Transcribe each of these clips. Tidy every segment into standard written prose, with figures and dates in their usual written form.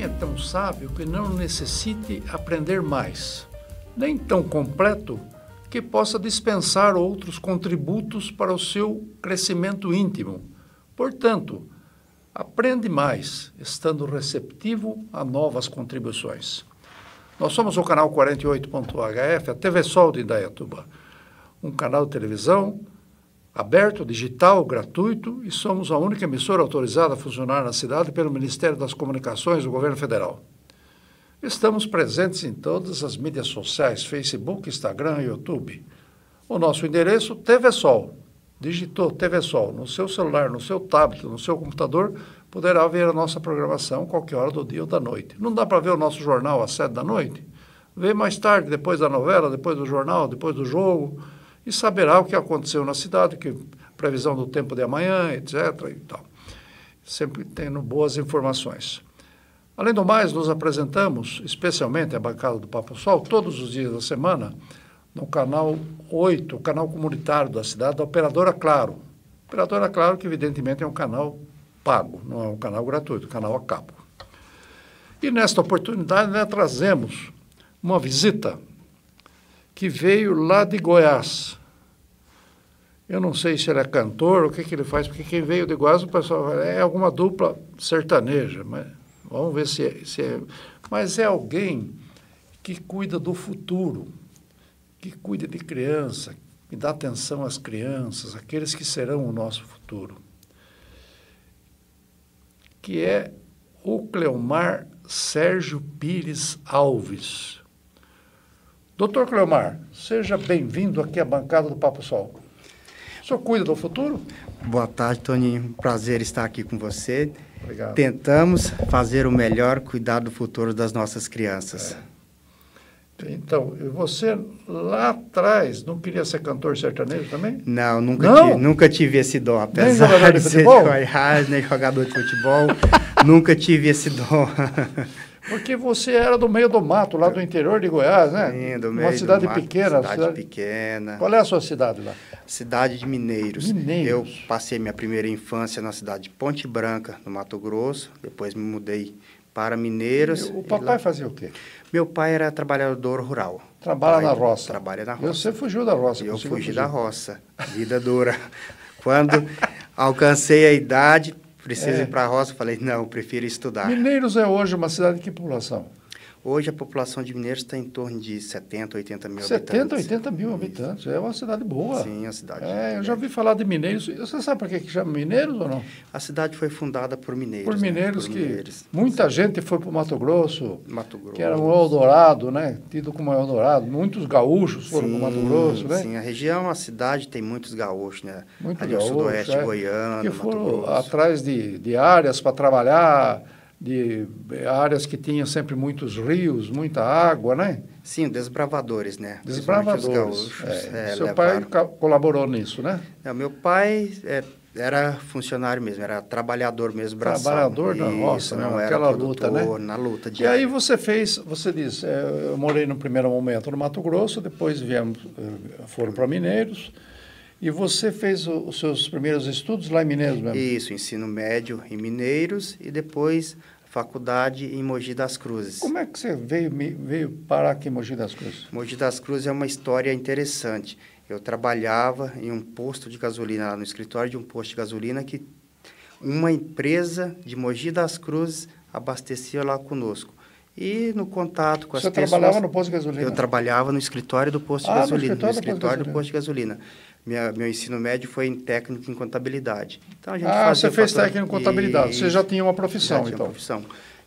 Ninguém é tão sábio que não necessite aprender mais, nem tão completo que possa dispensar outros contributos para o seu crescimento íntimo. Portanto, aprende mais, estando receptivo a novas contribuições. Nós somos o canal 48.hf, a TV Sol de Indaiatuba, um canal de televisão aberto, digital, gratuito, e somos a única emissora autorizada a funcionar na cidade pelo Ministério das Comunicações do Governo Federal. Estamos presentes em todas as mídias sociais, Facebook, Instagram e YouTube. O nosso endereço, TV Sol. Digitou TV Sol no seu celular, no seu tablet, no seu computador, poderá ver a nossa programação qualquer hora do dia ou da noite. Não dá para ver o nosso jornal às 7 da noite? Vê mais tarde, depois da novela, depois do jornal, depois do jogo, e saberá o que aconteceu na cidade, que previsão do tempo de amanhã, etc. e tal. Sempre tendo boas informações. Além do mais, nos apresentamos, especialmente a bancada do Papo Sol, todos os dias da semana, no canal 8, o canal comunitário da cidade, da Operadora Claro. Operadora Claro, que evidentemente é um canal pago, não é um canal gratuito, um canal a cabo. E nesta oportunidade, nós trazemos uma visita que veio lá de Goiás. Eu não sei se ele é cantor, o que ele faz, porque quem veio de Goiás, o pessoal fala, é alguma dupla sertaneja, mas vamos ver se é. Mas é alguém que cuida do futuro, que cuida de criança, que dá atenção às crianças, aqueles que serão o nosso futuro, que é o Cleomar Sérgio Pires Alves. Doutor Cleomar, seja bem-vindo aqui à bancada do Papo Sol. O senhor cuida do futuro? Boa tarde, Toninho. Prazer estar aqui com você. Obrigado. Tentamos fazer o melhor, cuidar do futuro das nossas crianças. Então, você lá atrás não queria ser cantor sertanejo também? Não, nunca tive esse dom. Apesar de ser de Goiás, nem jogador de futebol, nunca tive esse dom. Porque você era do meio do mato, lá do interior de Goiás, né? Sim, do meio uma cidade do mato, pequena. Cidade pequena. Qual é a sua cidade lá? Cidade de Mineiros. Mineiros. Eu passei minha primeira infância na cidade de Ponte Branca, no Mato Grosso. Depois me mudei para Mineiros. O papai fazia o quê? Meu pai era trabalhador rural. Trabalha na roça. Trabalha na roça. Você fugiu da roça. Eu fugi da roça. Vida dura. Quando alcancei a idade, preciso ir para a roça, falei, não, prefiro estudar. Mineiros é hoje uma cidade de que população? Hoje a população de Mineiros está em torno de 70, 80 mil 70, habitantes. 80 mil habitantes. É uma cidade boa. Sim, a cidade. Eu já ouvi falar de Mineiros. Você sabe por que chama Mineiros ou não? A cidade foi fundada por mineiros. Por mineiros, Por que mineiros. Muita gente foi para o Mato Grosso, Mato Grosso. que era um Eldorado, né? Tido como Eldorado. Muitos gaúchos foram para o Mato Grosso, né? Sim, a região, a cidade tem muitos gaúchos, né? Muito ali gaúcho, no sudoeste goiano, que Mato foram Grosso. atrás de áreas para trabalhar, de áreas que tinham sempre muitos rios, muita água, né? Sim, desbravadores, né? Desbravadores. Gaúchos, Seu pai colaborou nisso, né? Meu pai era funcionário mesmo, era trabalhador mesmo, braçal. Trabalhador da roça, não era aquela produtor, luta, né? Na luta diária. E aí você disse, eu morei no primeiro momento no Mato Grosso, depois foram para Mineiros, e você fez os seus primeiros estudos lá em Mineiros mesmo? Isso, ensino médio em Mineiros e depois faculdade em Mogi das Cruzes. Como é que você veio parar aqui em Mogi das Cruzes? Mogi das Cruzes é uma história interessante. Eu trabalhava em um posto de gasolina, lá no escritório de um posto de gasolina, que uma empresa de Mogi das Cruzes abastecia lá conosco. E no contato com as pessoas... Você trabalhava no posto de gasolina? Eu trabalhava no escritório do posto de gasolina. No escritório do posto de gasolina. Meu ensino médio foi em técnico em contabilidade. Então, a gente você fez técnico em contabilidade. Você já tinha uma profissão, já tinha então. Uma profissão.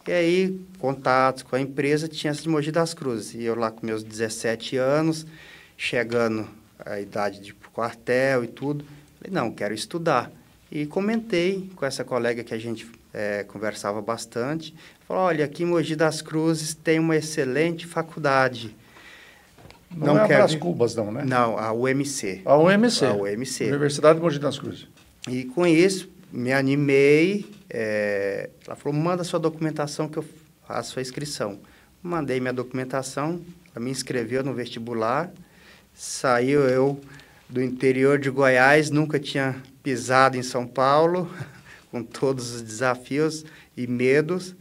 E aí, contatos com a empresa, tinha essa de Mogi das Cruzes. E eu lá com meus 17 anos, chegando à idade de ir pro quartel e tudo, falei, não, quero estudar. E comentei com essa colega que a gente conversava bastante. Falou, olha, aqui em Mogi das Cruzes tem uma excelente faculdade. Não é a Brás Cubas, não, né? Não, a UMC. A UMC. A UMC. Universidade de Mogi das Cruzes. E com isso, me animei. Ela falou, manda sua documentação que eu faço sua inscrição. Mandei minha documentação, ela me inscreveu no vestibular. Saiu eu do interior de Goiás, nunca tinha pisado em São Paulo, com todos os desafios e medos.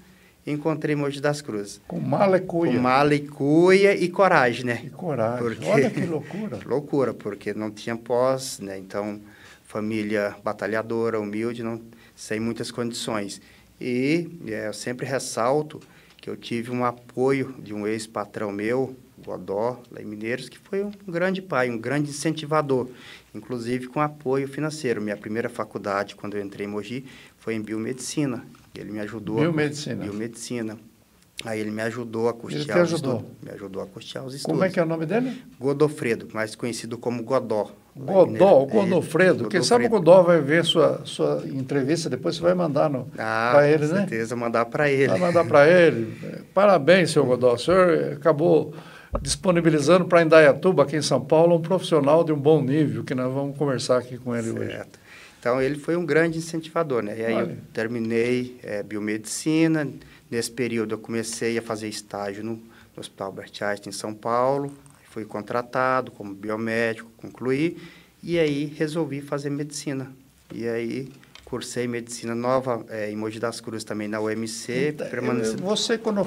e encontrei Mogi das Cruzes. Com mala e cuia. Com mala e cuia e coragem, né? E coragem. Porque... Olha que loucura. Loucura, porque não tinha pós, né? Então, família batalhadora, humilde, não, sem muitas condições. E eu sempre ressalto que eu tive um apoio de um ex-patrão meu, Godó, lá em Mineiros, que foi um grande pai, um grande incentivador, inclusive com apoio financeiro. Minha primeira faculdade, quando eu entrei em Mogi, foi em biomedicina. Ele me ajudou. Biomedicina. Biomedicina. Aí ele me ajudou a custear os estudos. Me ajudou a custear os estudos. Como é que é o nome dele? Godofredo, mais conhecido como Godó. Godó, Godofredo. Quem sabe o Godó vai ver sua entrevista, depois você vai mandar para ele, né? Com certeza, mandar para ele. Vai mandar para ele. Parabéns, senhor Godó. O senhor acabou disponibilizando para Indaiatuba, aqui em São Paulo, um profissional de um bom nível, que nós vamos conversar aqui com ele hoje. Então, ele foi um grande incentivador, né? E aí eu terminei biomedicina. Nesse período, eu comecei a fazer estágio no Hospital Albert Einstein, em São Paulo. Fui contratado como biomédico, concluí. E aí, resolvi fazer medicina. E aí, cursei medicina nova em Mogi das Cruzes, também na UMC. Você, quando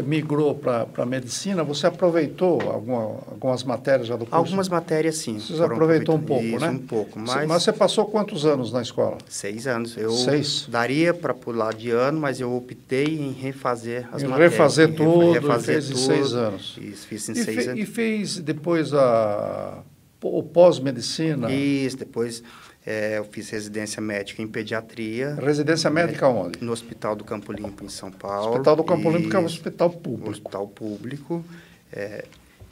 migrou para medicina, você aproveitou algumas matérias já do curso? Algumas matérias, sim. Você aproveitou um pouco, isso, né? Um pouco. Mas você passou quantos anos na escola? 6 anos. Eu 6? Daria para pular de ano, mas eu optei em refazer as matérias. Refazer tudo, fez em 6 anos. Isso, fiz em 6 anos. E fez depois o pós-medicina? Isso, depois... eu fiz residência médica em pediatria. Residência médica onde? No Hospital do Campo Limpo, em São Paulo. Hospital do Campo Limpo, que é um hospital público. Hospital público.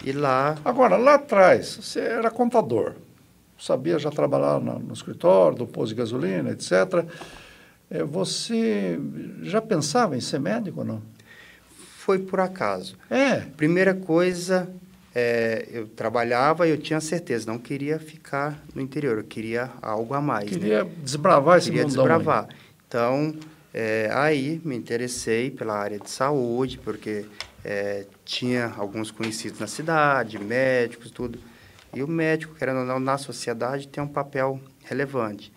E lá... Agora, lá atrás, você era contador. Sabia já trabalhar no escritório, do posto de gasolina, etc. Você já pensava em ser médico ou não? Foi por acaso. Primeira coisa... eu trabalhava e eu tinha certeza, não queria ficar no interior, eu queria algo a mais. Queria desbravar esse mundão. Queria desbravar. Aí. Então, aí me interessei pela área de saúde, porque tinha alguns conhecidos na cidade, médicos, tudo. E o médico, querendo ou não, na sociedade tem um papel relevante.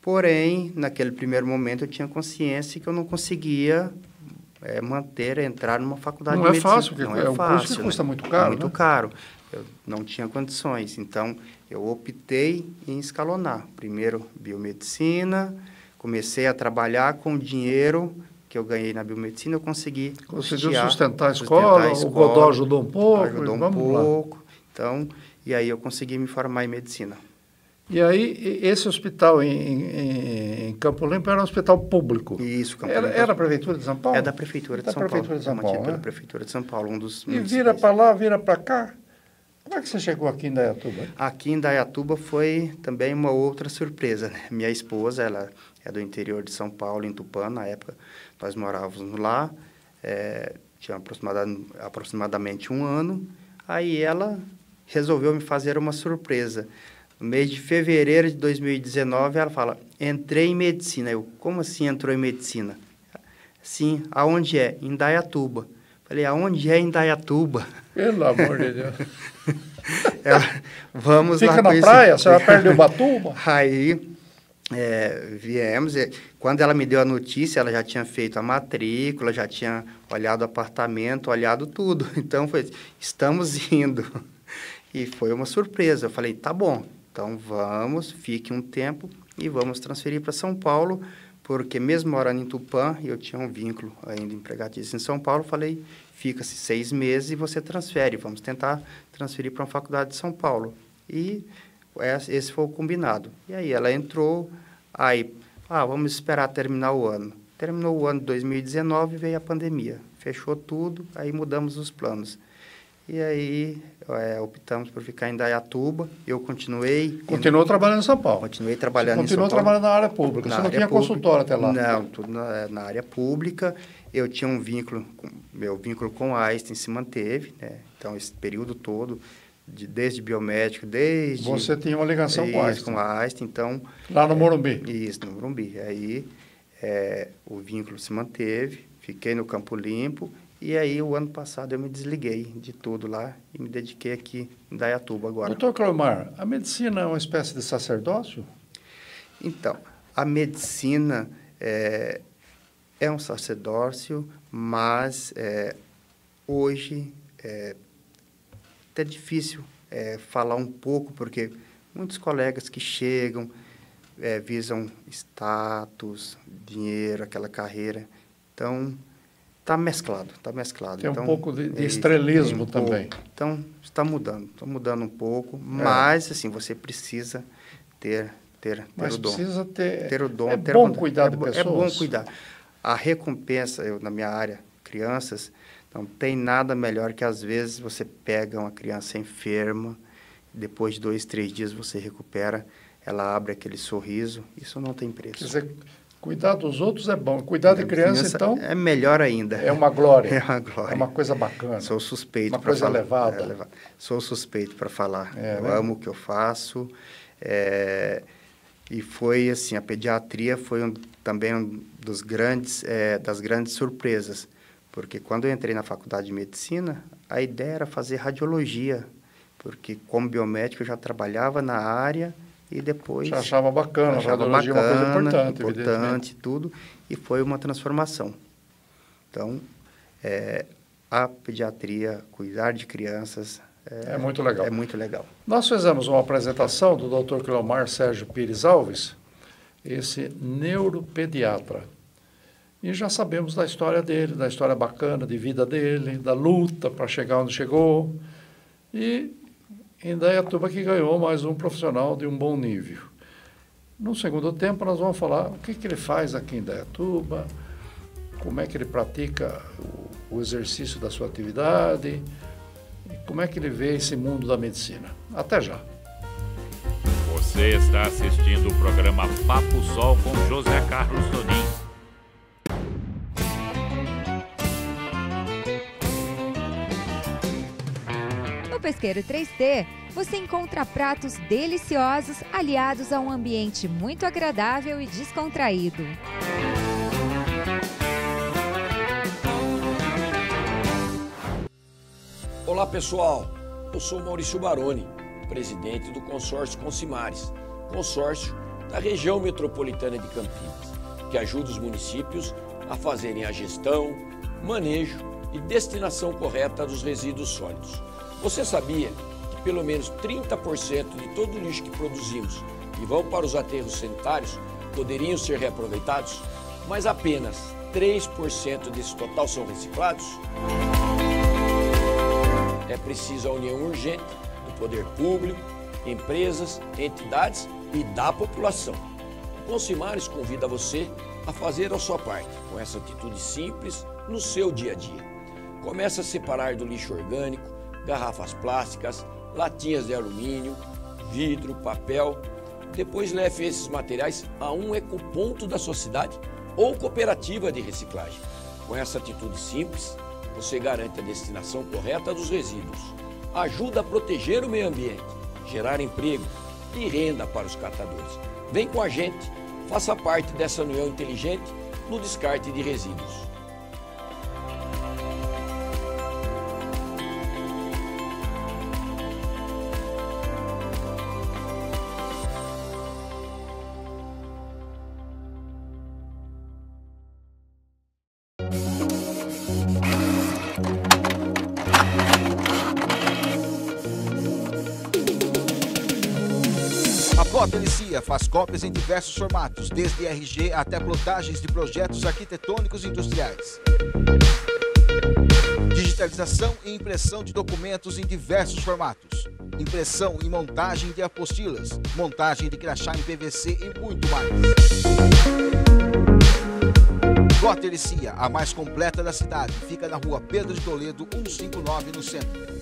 Porém, naquele primeiro momento, eu tinha consciência que eu não conseguia... entrar numa faculdade de medicina. Fácil, porque é um curso que custa muito caro. Muito caro. Eu não tinha condições. Então, eu optei em escalonar. Primeiro, biomedicina. Comecei a trabalhar com o dinheiro que eu ganhei na biomedicina. Eu consegui sustentar a escola. O Godó ajudou um pouco. Ajudou um pouco. Então, e aí eu consegui me formar em medicina. E aí, esse hospital em Campo Limpo era um hospital público? Isso, Campo Limpo. Era a Prefeitura de São Paulo? É da Prefeitura de São Paulo. Pela Prefeitura de São Paulo, um dos... E vira para lá, vira para cá? Como é que você chegou aqui em Indaiatuba? Aqui em Indaiatuba foi também uma outra surpresa, né? Minha esposa, ela é do interior de São Paulo, em Tupã, na época nós morávamos lá, tinha aproximadamente 1 ano, aí ela resolveu me fazer uma surpresa. No mês de fevereiro de 2019, ela fala, entrei em medicina. Eu, como assim entrou em medicina? Sim, aonde é? Em Indaiatuba. Falei, aonde é Indaiatuba? Pelo amor de Deus. Vamos Fica lá. Fica na praia? Você vai perto de Ubatuba? Aí, viemos. Quando ela me deu a notícia, ela já tinha feito a matrícula, já tinha olhado o apartamento, olhado tudo. Então, estamos indo. E foi uma surpresa. Eu falei, tá bom. Então, fique um tempo e vamos transferir para São Paulo, porque mesmo morando em Tupã, eu tinha um vínculo ainda empregatício em São Paulo, falei, fica-se 6 meses e você transfere, vamos tentar transferir para uma faculdade de São Paulo. E esse foi o combinado. E aí ela entrou, vamos esperar terminar o ano. Terminou o ano de 2019, veio a pandemia, fechou tudo, aí mudamos os planos. E aí, optamos por ficar em Indaiatuba. Eu continuei... Continuou trabalhando em São Paulo? Continuei trabalhando em São Paulo. Continuou trabalhando na área pública? Você não tinha consultório até lá? Não, tudo na área pública. Eu tinha um vínculo, meu vínculo com a Einstein se manteve, né? Então, esse período todo, desde biomédico, desde... Você tinha uma ligação com a Einstein? Com a Einstein, então... Lá no Morumbi? Isso, no Morumbi. Aí, o vínculo se manteve, fiquei no Campo Limpo. E aí, o ano passado, eu me desliguei de tudo lá e me dediquei aqui em Indaiatuba agora. Doutor Cleomar, a medicina é uma espécie de sacerdócio? Então, a medicina É um sacerdócio, mas hoje é até difícil falar um pouco, porque muitos colegas que chegam visam status, dinheiro, aquela carreira. Então, está mesclado. Tem então, um pouco de estrelismo também. Então, está mudando um pouco, mas, assim, você precisa ter mas o dom. Precisa ter o dom. É bom cuidar de pessoas. É bom cuidar. A recompensa, na minha área, crianças, não tem nada melhor que, às vezes, você pega uma criança enferma, depois de 2, 3 dias você recupera, ela abre aquele sorriso, isso não tem preço. Quer dizer, cuidar dos outros é bom, cuidar de criança, então... É melhor ainda. É uma glória. É uma glória. É uma coisa bacana. Sou suspeito para falar. Uma coisa elevada. Sou suspeito para falar. Eu né? amo o que eu faço. E foi assim, a pediatria foi também das grandes surpresas, porque quando eu entrei na faculdade de medicina, a ideia era fazer radiologia, porque como biomédico eu já trabalhava na área e depois... Já achava bacana, a radiologia é uma coisa importante, tudo, e foi uma transformação. Então, a pediatria, cuidar de crianças... É muito legal. É muito legal. Nós fizemos uma apresentação do Dr. Cleomar Sérgio Pires Alves, esse neuropediatra. E já sabemos da história dele, da história bacana de vida dele, da luta para chegar onde chegou. E em Indaiatuba que ganhou mais um profissional de um bom nível. No segundo tempo nós vamos falar o que ele faz aqui em Indaiatuba, como é que ele pratica o exercício da sua atividade, como é que ele vê esse mundo da medicina. Até já. Você está assistindo o programa Papo Sol com José Carlos Tonin. No Pesqueiro 3T, você encontra pratos deliciosos aliados a um ambiente muito agradável e descontraído. Olá pessoal, eu sou Maurício Baroni, presidente do consórcio Consimares, consórcio da região metropolitana de Campinas, que ajuda os municípios a fazerem a gestão, manejo e destinação correta dos resíduos sólidos. Você sabia que pelo menos 30% de todo o lixo que produzimos e vão para os aterros sanitários poderiam ser reaproveitados, mas apenas 3% desse total são reciclados? É preciso a união urgente do poder público, empresas, entidades e da população. O Consimares convida você a fazer a sua parte, com essa atitude simples no seu dia a dia. Comece a separar do lixo orgânico, garrafas plásticas, latinhas de alumínio, vidro, papel. Depois leve esses materiais a um ecoponto da sua cidade ou cooperativa de reciclagem. Com essa atitude simples, você garante a destinação correta dos resíduos, ajuda a proteger o meio ambiente, gerar emprego e renda para os catadores. Vem com a gente, faça parte dessa união inteligente no descarte de resíduos. Plotelicia faz cópias em diversos formatos, desde RG até plotagens de projetos arquitetônicos e industriais. Digitalização e impressão de documentos em diversos formatos. Impressão e montagem de apostilas, montagem de crachá em PVC e muito mais. Plotelicia, a mais completa da cidade, fica na rua Pedro de Toledo, 159, no centro.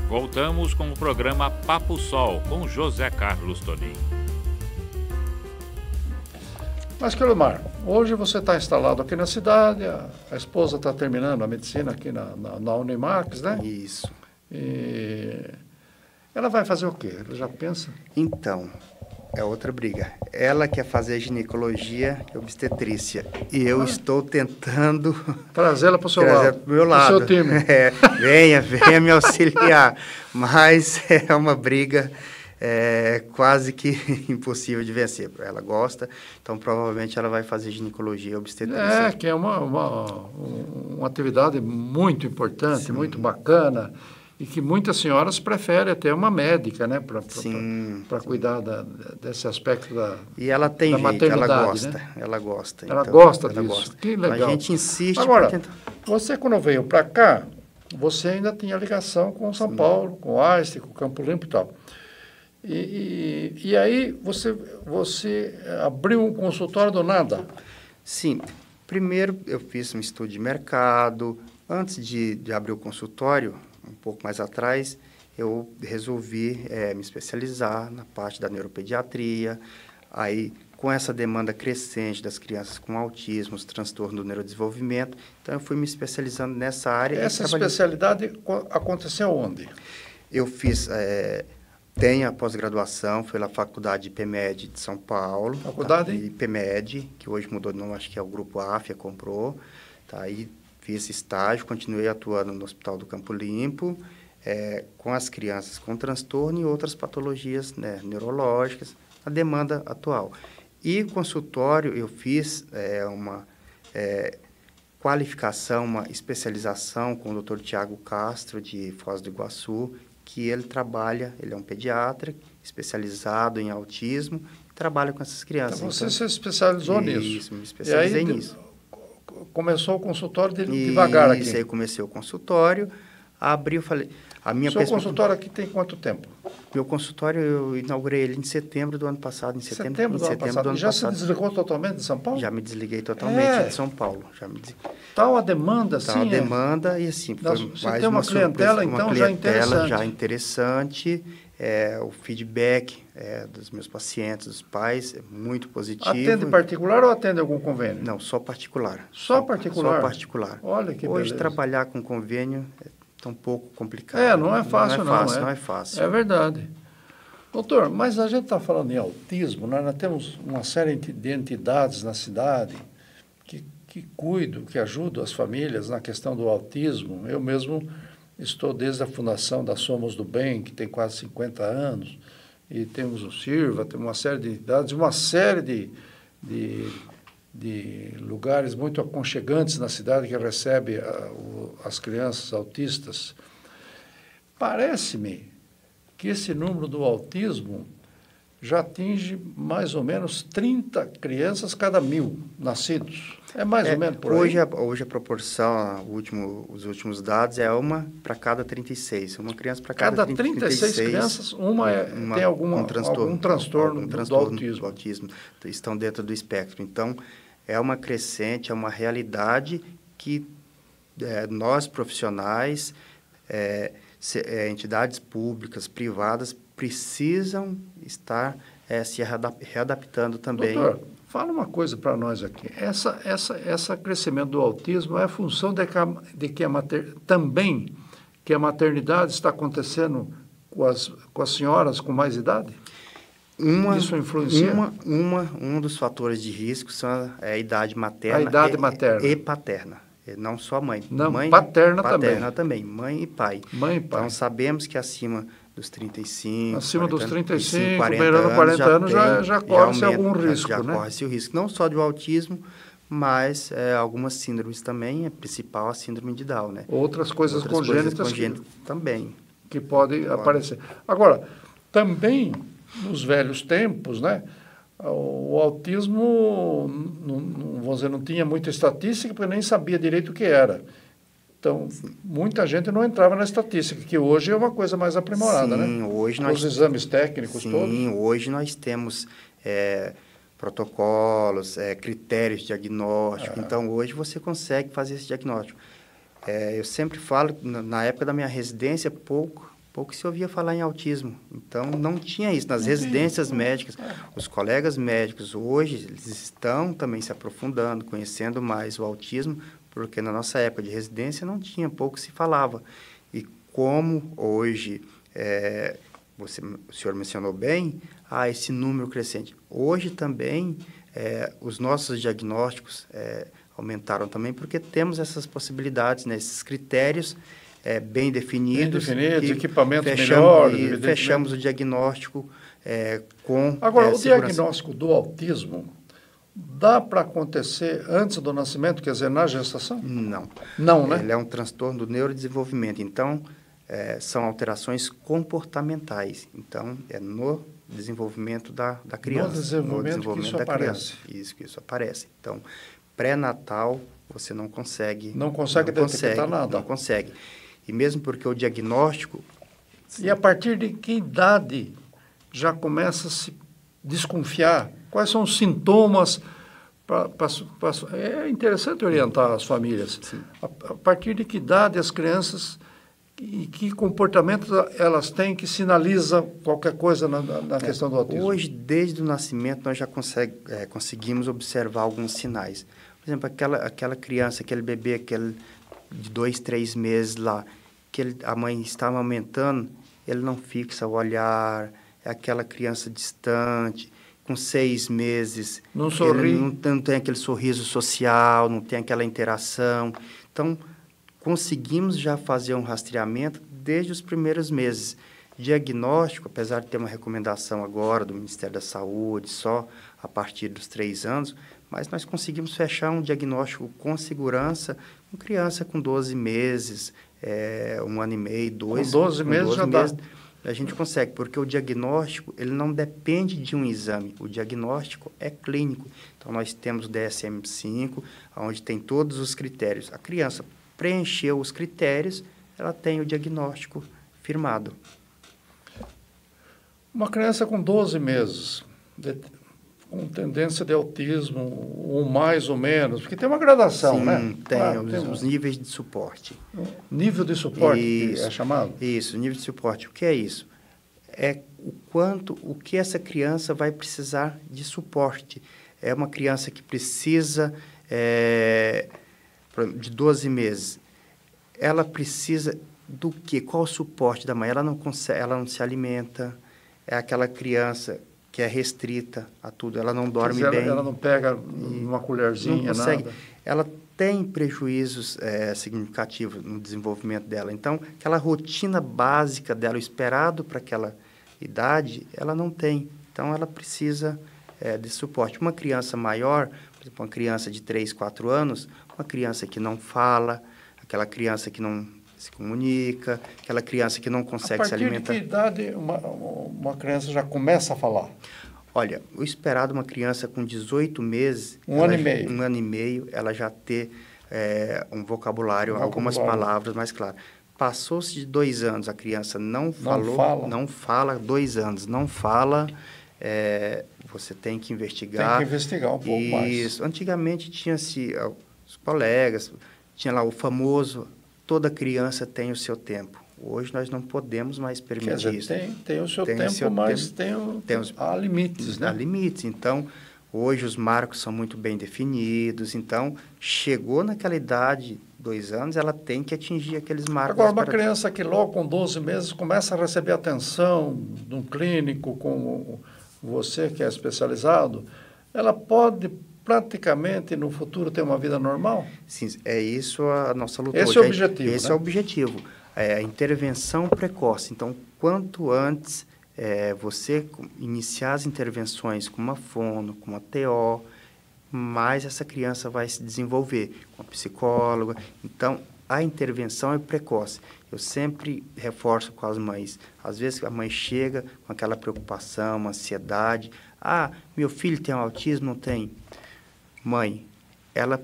Voltamos com o programa Papo Sol, com José Carlos Tonin. Mas, Cleomar, hoje você está instalado aqui na cidade, a esposa está terminando a medicina aqui na Unimax, né? Isso. E ela vai fazer o quê? Ela já pensa? Então, é outra briga. Ela quer fazer ginecologia e obstetrícia. E eu estou tentando... Trazê-la para o seu lado. Para o meu lado. Para o seu time. Venha me auxiliar. Mas é uma briga é quase que impossível de vencer. Ela gosta, então provavelmente ela vai fazer ginecologia e obstetrícia. Que é uma atividade muito importante, muito bacana, e que muitas senhoras preferem até uma médica, né, para cuidar desse aspecto e ela tem da jeito, maternidade, ela gosta, né? Ela gosta. Ela então, gosta ela disso, gosta. que legal. A gente insiste. Agora, você quando veio para cá, você ainda tinha ligação com São Paulo, com Einstein, com Campo Limpo e tal. E aí você abriu um consultório do nada? Sim. Primeiro eu fiz um estudo de mercado. Antes de abrir o consultório, um pouco mais atrás, eu resolvi me especializar na parte da neuropediatria. Aí, com essa demanda crescente das crianças com autismo, os transtornos do neurodesenvolvimento, então eu fui me especializando nessa área. Essa especialidade aconteceu onde? Eu fiz, tenho a pós-graduação, foi na Faculdade IPMED de São Paulo. Faculdade? Tá? IPMED, que hoje mudou de nome, acho que é o Grupo AFIA, comprou. Tá? Aí fiz estágio, continuei atuando no Hospital do Campo Limpo, com as crianças com transtorno e outras patologias, né, neurológicas, a demanda atual. E consultório, eu fiz uma qualificação, uma especialização com o Dr. Tiago Castro, de Foz do Iguaçu, que ele é um pediatra especializado em autismo, e trabalha com essas crianças. Então, você se especializou nisso? Isso, me especializei nisso. Começou o consultório devagar aqui? Isso, aí comecei o consultório, abri, eu falei... Seu consultório aqui tem quanto tempo? Meu consultório, eu inaugurei ele em setembro do ano passado. Setembro do ano passado. Já se desligou totalmente de São Paulo? Já me desliguei totalmente de São Paulo. Tal a demanda, sim. Tal a demanda, e assim, você tem uma clientela, então, já interessante. Já interessante. O feedback dos meus pacientes, dos pais, é muito positivo. Atende particular ou atende algum convênio? Não, só particular. Só particular? Só particular. Olha que beleza. Hoje, trabalhar com convênio é um pouco complicado. Não é fácil, não é fácil. É verdade. Doutor, mas a gente está falando em autismo, nós temos uma série de entidades na cidade que cuidam, que ajudam as famílias na questão do autismo. Eu mesmo estou desde a fundação da Somos do Bem, que tem quase 50 anos, e temos o Sirva, temos uma série de entidades, uma série de lugares muito aconchegantes na cidade que recebe as crianças autistas. Parece-me que esse número do autismo já atinge mais ou menos 30 crianças cada 1.000 nascidos. É mais ou menos por aí? Hoje a proporção, os últimos dados, é uma para cada 36. Uma criança para cada 36 crianças, tem algum transtorno do autismo. Estão dentro do espectro. Então, é uma crescente, é uma realidade que nós, profissionais, entidades públicas, privadas, precisam estar se readaptando também. Doutor, fala uma coisa para nós aqui. Essa crescimento do autismo é função de que a maternidade está acontecendo com as senhoras com mais idade? Isso influencia? Um dos fatores de risco é a idade materna, e paterna. Não só mãe. Não, mãe paterna também. Mãe e pai. Então, sabemos que acima dos 35, acima 40, dos 35, 40 anos já corre-se algum risco, já né? Corre-se o risco, não só do autismo, mas algumas síndromes também, a principal a síndrome de Down, né? Outras coisas congênitas também. Que podem aparecer. Agora, também nos velhos tempos, né? O autismo, vamos dizer, não tinha muita estatística, porque nem sabia direito o que era. Então, muita gente não entrava na estatística, que hoje é uma coisa mais aprimorada, né? Hoje os exames técnicos todos. Sim, hoje nós temos protocolos, critérios de diagnóstico. Então, hoje você consegue fazer esse diagnóstico. Eu sempre falo, na época da minha residência, pouco se ouvia falar em autismo. Então, não tinha isso. Nas residências médicas, os colegas médicos hoje, eles estão também se aprofundando, conhecendo mais o autismo, porque na nossa época de residência não tinha, pouco se falava. E como hoje, o senhor mencionou bem, esse número crescente. Hoje também, os nossos diagnósticos aumentaram também, porque temos essas possibilidades, né, esses critérios bem definidos. Equipamentos melhores. E fechamos o diagnóstico com Agora, o segurança. diagnóstico do autismo dá para acontecer antes do nascimento, quer dizer, na gestação? Não. Não, né? Ele é um transtorno do neurodesenvolvimento. Então, são alterações comportamentais. Então, é no desenvolvimento da criança. No desenvolvimento que isso aparece. Isso aparece. Então, pré-natal, você não consegue... Não consegue detectar nada. Não consegue. E mesmo porque o diagnóstico... E a partir de que idade já começa a se desconfiar? Quais são os sintomas? É interessante orientar as famílias. A partir de que idade as crianças e que comportamento elas têm que sinaliza qualquer coisa na questão do autismo? Hoje, desde o nascimento, nós já conseguimos observar alguns sinais. Por exemplo, aquela criança, aquele bebê, aquele de 2, 3 meses lá, que a mãe está amamentando, ele não fixa o olhar, é aquela criança distante, com 6 meses. Não sorri. Ele não tem aquele sorriso social, não tem aquela interação. Então, conseguimos já fazer um rastreamento desde os primeiros meses. Diagnóstico, apesar de ter uma recomendação agora do Ministério da Saúde, só a partir dos 3 anos, mas nós conseguimos fechar um diagnóstico com segurança com criança com 12 meses, 1 ano e meio, 2. Com 12 meses já dá. A gente consegue, porque o diagnóstico ele não depende de um exame, o diagnóstico é clínico. Então, nós temos o DSM-5, onde tem todos os critérios. A criança preencheu os critérios, ela tem o diagnóstico firmado. Uma criança com 12 meses, com tendência de autismo, ou mais ou menos, porque tem uma gradação, Sim, né? Tem os níveis de suporte. Nível de suporte, que é chamado? Isso, nível de suporte. O que é isso? É o que essa criança vai precisar de suporte. É uma criança que precisa de 12 meses. Ela precisa do quê? Qual o suporte da mãe? Ela não se alimenta. É aquela criança que é restrita a tudo, ela não dorme bem. Ela não pega uma colherzinha, não consegue. nada. Ela tem prejuízos significativos no desenvolvimento dela. Então, aquela rotina básica dela, o esperado para aquela idade, ela não tem. Então, ela precisa de suporte. Uma criança maior, por exemplo, uma criança de 3, 4 anos, uma criança que não fala, aquela criança que não se comunica, aquela criança que não consegue se alimentar. A partir de que idade uma criança já começa a falar? Olha, o esperado uma criança com 18 meses... Um ano e meio, ela já ter um vocabulário, algumas palavras mais claras. Passou-se de 2 anos, a criança não fala, 2 anos, não fala, você tem que investigar. Tem que investigar um pouco mais. Isso. Antigamente tinha-se os colegas, tinha lá o famoso... Toda criança tem o seu tempo. Hoje nós não podemos mais permitir isso. Tem o seu tempo, mas há limites, né? Há limites. Então, hoje os marcos são muito bem definidos. Então, chegou naquela idade, 2 anos, ela tem que atingir aqueles marcos. Agora, uma criança que logo com 12 meses começa a receber atenção de um clínico como você, que é especializado, ela pode praticamente no futuro ter uma vida normal? Sim, é isso a nossa luta. Esse é o objetivo, Esse é o objetivo. A intervenção precoce. Então, quanto antes você iniciar as intervenções com uma fono, com uma TO, mais essa criança vai se desenvolver com a psicóloga. Então, a intervenção é precoce. Eu sempre reforço com as mães. Às vezes a mãe chega com aquela preocupação, uma ansiedade. Ah, meu filho tem autismo? Não tem. Mãe, ela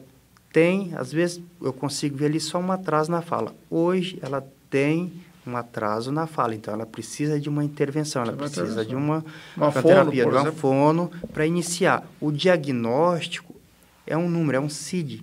tem, às vezes eu consigo ver ali só um atraso na fala. Hoje ela tem um atraso na fala, então ela precisa de uma intervenção, ela precisa de uma terapia, de uma fono para iniciar. O diagnóstico é um número, é um CID.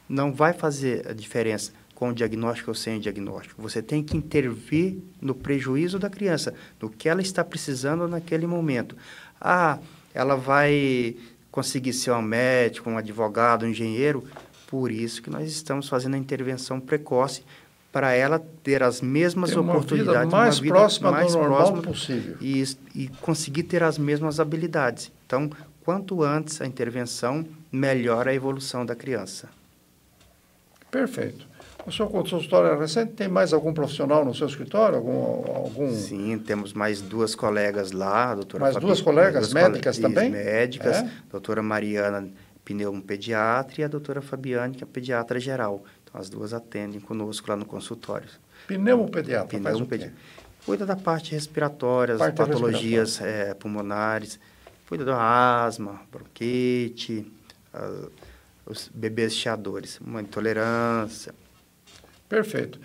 Não vai fazer a diferença com o diagnóstico ou sem o diagnóstico. Você tem que intervir no prejuízo da criança, no que ela está precisando naquele momento. Ah, ela vai conseguir ser um médico, um advogado, um engenheiro. Por isso que nós estamos fazendo a intervenção precoce para ela ter as mesmas oportunidades, uma vida mais normal possível. E conseguir ter as mesmas habilidades. Então, quanto antes a intervenção, melhor a evolução da criança. Perfeito. O seu consultório é recente? Tem mais algum profissional no seu escritório? Algum... Sim, temos mais 2 colegas lá, a doutora Mais 2 colegas médicas também? Médicas, doutora Mariana, pneumopediatra, e a doutora Fabiane, que é pediatra geral. Então, as 2 atendem conosco lá no consultório. Pneumopediatra, faz o quê? Cuida da parte respiratória, as patologias pulmonares, cuida da asma, bronquite, os bebês chiadores, uma intolerância. Perfeito.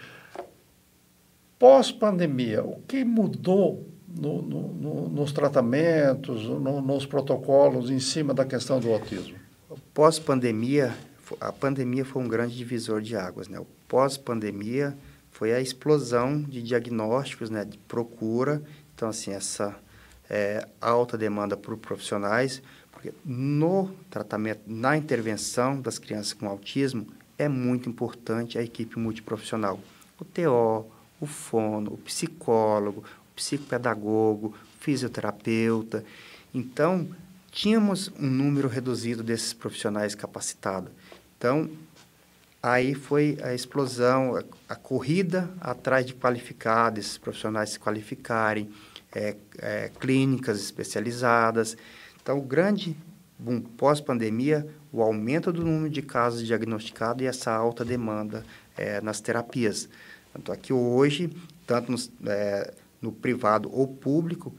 Pós-pandemia, o que mudou nos tratamentos, nos protocolos em cima da questão do autismo? Pós-pandemia, a pandemia foi um grande divisor de águas, né? O pós-pandemia foi a explosão de diagnósticos, né, de procura. Então, assim, essa alta demanda por profissionais, porque no tratamento, na intervenção das crianças com autismo, é muito importante a equipe multiprofissional. O TO, o fono, o psicólogo, o psicopedagogo, o fisioterapeuta. Então, tínhamos um número reduzido desses profissionais capacitados. Então, aí foi a explosão, a corrida atrás de qualificar, desses profissionais se qualificarem, clínicas especializadas. Então, o grande boom pós-pandemia, o aumento do número de casos diagnosticados e essa alta demanda nas terapias. Tanto aqui hoje, tanto no privado ou público,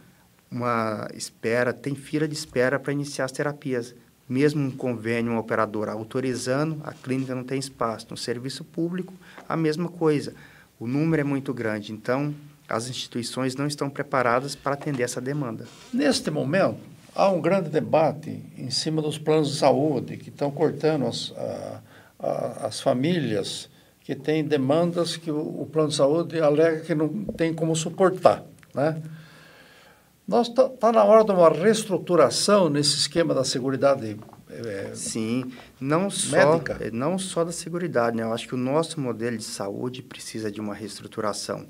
tem fila de espera para iniciar as terapias. Mesmo um convênio, uma operadora autorizando, a clínica não tem espaço. No serviço público, a mesma coisa. O número é muito grande, então as instituições não estão preparadas para atender essa demanda. Neste momento, há um grande debate em cima dos planos de saúde que estão cortando as famílias que têm demandas que o plano de saúde alega que não tem como suportar, né? Está na hora de uma reestruturação nesse esquema da seguridade Sim, não só da seguridade, né? Eu acho que o nosso modelo de saúde precisa de uma reestruturação.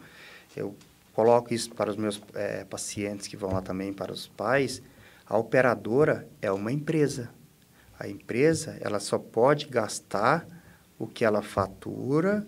Eu coloco isso para os meus pacientes que vão lá também, para os pais. A operadora é uma empresa. A empresa, ela só pode gastar o que ela fatura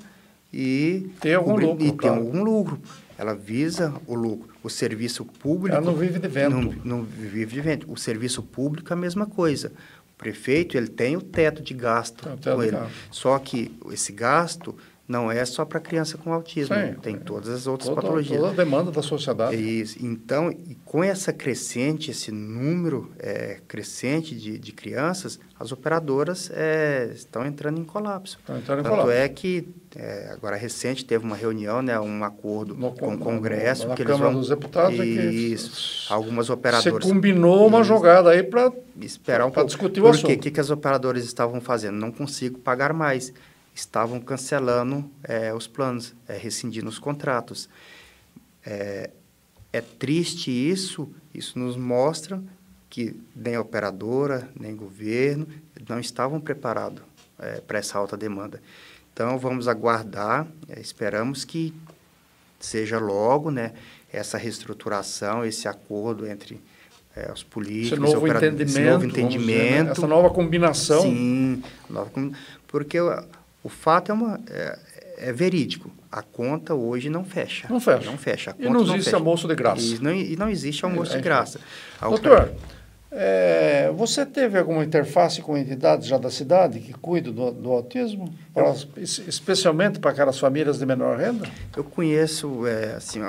e ter algum lucro, ter algum lucro. Ela visa o lucro. O serviço público... Ela não vive de vento. Não vive de vento. O serviço público é a mesma coisa. O prefeito, ele tem o teto de gasto com ele. Só que esse gasto não é só para criança com autismo. Sim, tem todas as outras patologias. Toda a demanda da sociedade. Isso. Então, com essa crescente, esse número crescente de crianças, as operadoras estão entrando em colapso. Tanto é que, agora recente, teve uma reunião, né, um acordo com o Congresso. Na Câmara dos Deputados. Algumas operadoras... Você combinou uma jogada aí para esperar um pouco. Discutir o assunto. O que as operadoras estavam fazendo? Não consigo pagar mais. Estavam cancelando os planos, rescindindo os contratos. É triste isso nos mostra que nem a operadora, nem o governo não estavam preparados para essa alta demanda. Então, vamos aguardar, esperamos que seja logo, né, essa reestruturação, esse acordo entre os políticos, esse novo entendimento, dizer, né? Essa nova combinação. Sim, porque o fato é verídico. A conta hoje não fecha. Não fecha. E não existe almoço de graça. E não existe almoço de graça. Doutor, você teve alguma interface com entidades já da cidade que cuidam do autismo? Especialmente para aquelas famílias de menor renda? Eu conheço,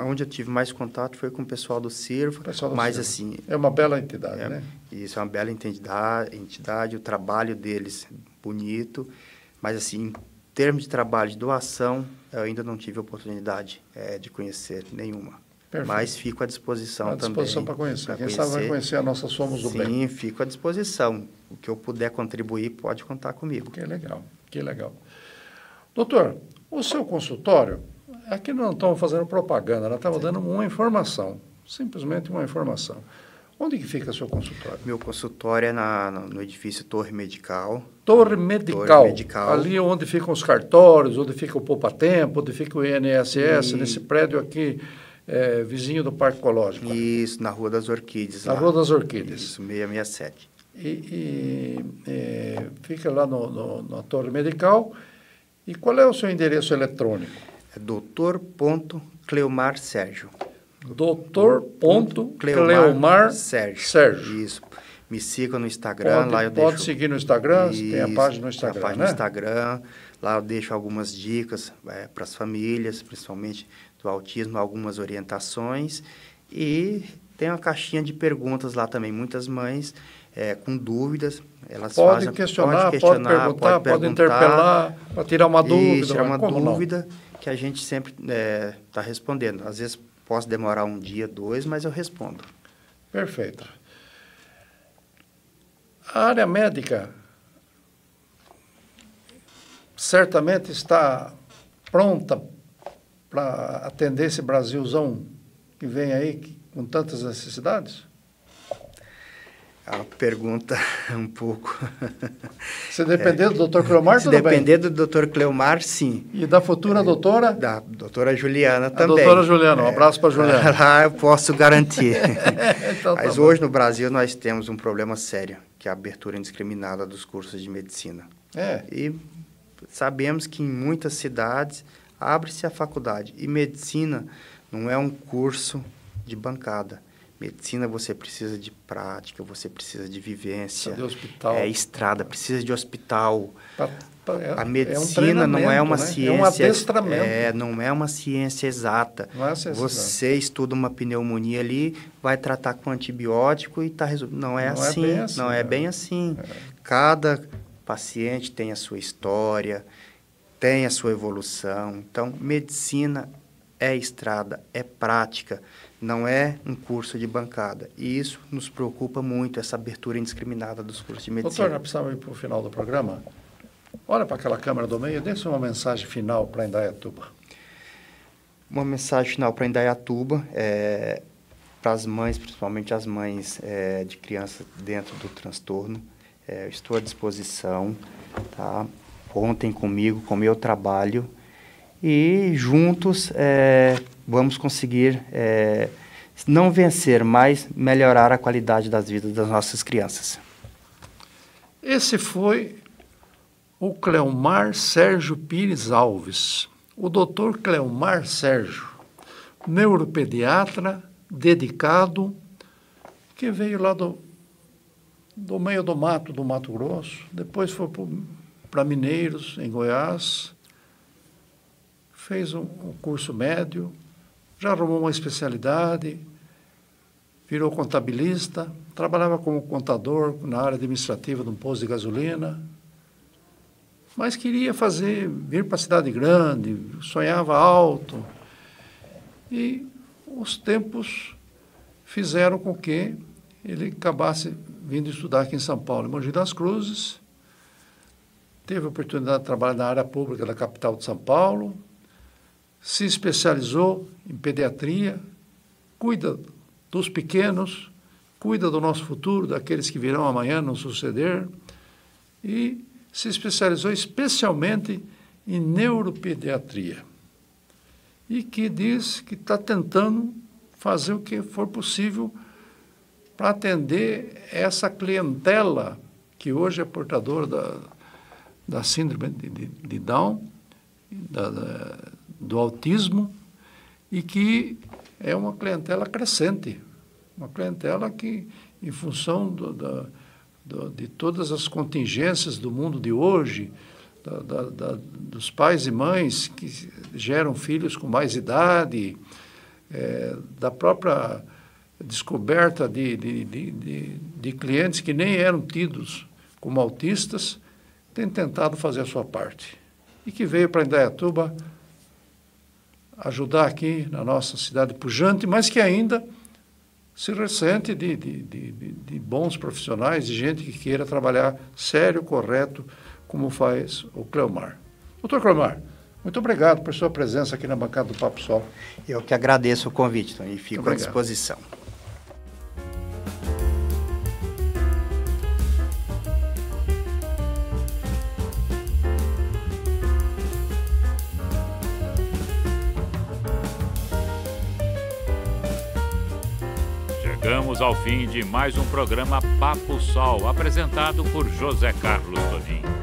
onde eu tive mais contato foi com o pessoal do CIRV, mas assim... É uma bela entidade, né? Isso, é uma bela entidade, o trabalho deles bonito. Mas, assim, em termos de trabalho de doação, eu ainda não tive a oportunidade de conhecer nenhuma. Perfeito. Mas fico à disposição também. À disposição para conhecer. Quem sabe vai conhecer a nossa Somos do Bem. Sim, fico à disposição. O que eu puder contribuir, pode contar comigo. Que legal. Doutor, o seu consultório, aqui não estamos fazendo propaganda, nós estamos dando uma informação, simplesmente uma informação. Onde que fica o seu consultório? Meu consultório é no edifício Torre Medical. Torre Medical. Ali onde ficam os cartórios, onde fica o Poupatempo, onde fica o INSS, nesse prédio aqui, vizinho do Parque Ecológico. Isso, na Rua das Orquídeas. Na Rua das Orquídeas. Isso, 667. Fica lá na Torre Medical E qual é o seu endereço eletrônico? É Dr.Cleomar.Sérgio. Dr.Cleomar.Sérgio. Isso. Me sigam no Instagram. Pode seguir no Instagram, tem a página no Instagram, tem a página no Instagram. Lá eu deixo algumas dicas para as famílias, principalmente do autismo, algumas orientações. E tem uma caixinha de perguntas lá também. Muitas mães com dúvidas, elas pode questionar, pode perguntar, pode interpelar, para tirar uma dúvida. Tirar uma dúvida que a gente sempre está respondendo. Às vezes posso demorar um dia, 2, mas eu respondo. Perfeito. A área médica certamente está pronta para atender esse Brasilzão que vem aí com tantas necessidades? É uma pergunta um pouco... Se depender do Dr. Cleomar, tudo bem? Se depender do Dr. Cleomar, sim. E da futura doutora? Da doutora Juliana também. Doutora Juliana, um abraço para a Juliana. Lá eu posso garantir. Então, mas hoje no Brasil nós temos um problema sério, que é a abertura indiscriminada dos cursos de medicina. E sabemos que em muitas cidades abre-se a faculdade. E medicina não é um curso de bancada. Medicina você precisa de prática, você precisa de vivência, de hospital. Estrada, precisa de hospital. A medicina não é uma ciência... É um adestramento. Não é uma ciência exata. Não é ciência você exata. Estuda uma pneumonia ali, vai tratar com antibiótico e está resolvido. Não é bem assim. Cada paciente tem a sua história, tem a sua evolução. Então, medicina é estrada, é prática. Não é um curso de bancada. E isso nos preocupa muito, essa abertura indiscriminada dos cursos de medicina. Doutor, nós precisamos ir para o final do programa. Olha para aquela câmera do meio e deixa uma mensagem final para Indaiatuba. Uma mensagem final para Indaiatuba, para as mães, principalmente as mães de crianças dentro do transtorno. Estou à disposição, tá? Contem comigo, com o meu trabalho. E juntos vamos conseguir não vencer, mas melhorar a qualidade das vidas das nossas crianças. Esse foi o Cleomar Sérgio Pires Alves, o Dr. Cleomar Sérgio, neuropediatra dedicado, que veio lá do meio do Mato Grosso, depois foi para Mineiros, em Goiás, fez um curso médio, já arrumou uma especialidade, virou contabilista, trabalhava como contador na área administrativa de um posto de gasolina, mas queria vir para a cidade grande, sonhava alto. E os tempos fizeram com que ele acabasse vindo estudar aqui em São Paulo, em Mogi das Cruzes, teve a oportunidade de trabalhar na área pública da capital de São Paulo, se especializou em pediatria, cuida dos pequenos, cuida do nosso futuro, daqueles que virão amanhã nos suceder, e se especializou especialmente em neuropediatria. E que diz que está tentando fazer o que for possível para atender essa clientela que hoje é portadora da síndrome de Down, do autismo, e que é uma clientela crescente, uma clientela que, em função de todas as contingências do mundo de hoje, dos pais e mães que geram filhos com mais idade, da própria descoberta de clientes que nem eram tidos como autistas, tem tentado fazer a sua parte. E que veio para Indaiatuba ajudar aqui na nossa cidade pujante, mas que ainda se ressente de bons profissionais, de gente que queira trabalhar sério, correto, como faz o Cleomar. Doutor Cleomar, muito obrigado por sua presença aqui na bancada do Papo Sol. Eu que agradeço o convite, Tony, e fico à disposição. Chegamos ao fim de mais um programa Papo Sol, apresentado por José Carlos Toninho.